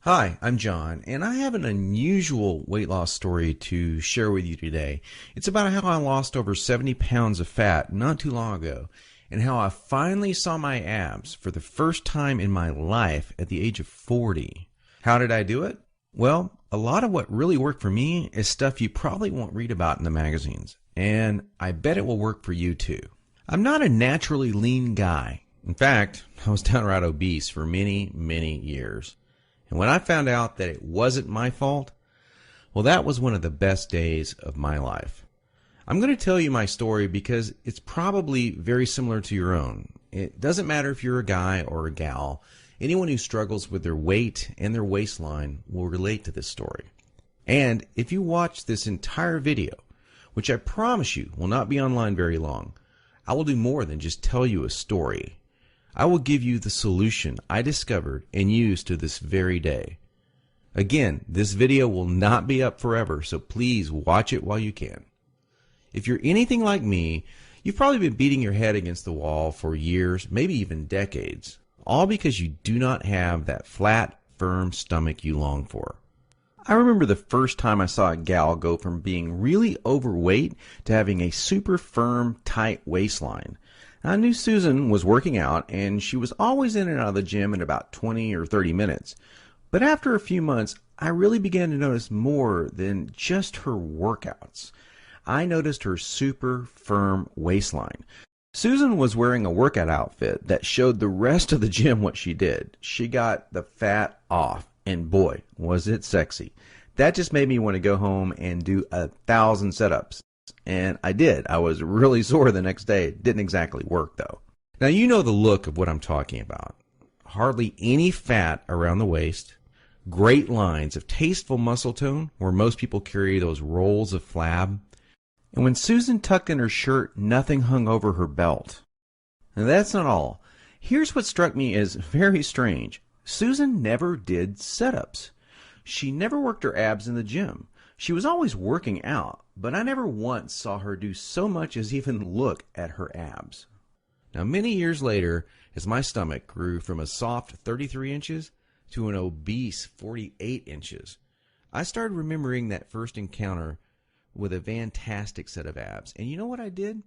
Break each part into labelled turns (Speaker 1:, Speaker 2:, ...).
Speaker 1: Hi, I'm John, and I have an unusual weight loss story to share with you today. It's about how I lost over 70 pounds of fat not too long ago, and how I finally saw my abs for the first time in my life at the age of 40. How did I do it? Well, a lot of what really worked for me is stuff you probably won't read about in the magazines, and I bet it will work for you too. I'm not a naturally lean guy. In fact, I was downright obese for many years. And when I found out that it wasn't my fault, well, that was one of the best days of my life. I'm going to tell you my story because it's probably very similar to your own. It doesn't matter if you're a guy or a gal. Anyone who struggles with their weight and their waistline will relate to this story. And if you watch this entire video, which I promise you will not be online very long, I will do more than just tell you a story. I will give you the solution I discovered and use to this very day. Again, this video will not be up forever, so please watch it while you can. If you're anything like me, you've probably been beating your head against the wall for years, maybe even decades, all because you do not have that flat, firm stomach you long for. I remember the first time I saw a gal go from being really overweight to having a super firm, tight waistline. I knew Susan was working out, and she was always in and out of the gym in about 20 or 30 minutes. But after a few months, I really began to notice more than just her workouts. I noticed her super firm waistline. Susan was wearing a workout outfit that showed the rest of the gym what she did. She got the fat off, and boy, was it sexy. That just made me want to go home and do 1,000 setups. And I did. I was really sore the next day. It didn't exactly work, though. Now, you know the look of what I'm talking about. Hardly any fat around the waist, great lines of tasteful muscle tone where most people carry those rolls of flab. And when Susan tucked in her shirt, nothing hung over her belt. And that's not all. Here's what struck me as very strange. Susan never did setups. She never worked her abs in the gym. She was always working out, but I never once saw her do so much as even look at her abs. Now, many years later, as my stomach grew from a soft 33 inches to an obese 48 inches, I started remembering that first encounter with a fantastic set of abs. And you know what I did?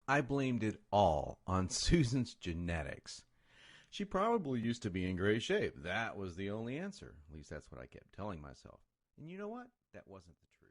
Speaker 1: I blamed it all on Susan's genetics. She probably used to be in great shape. That was the only answer. At least that's what I kept telling myself. And you know what? That wasn't the truth.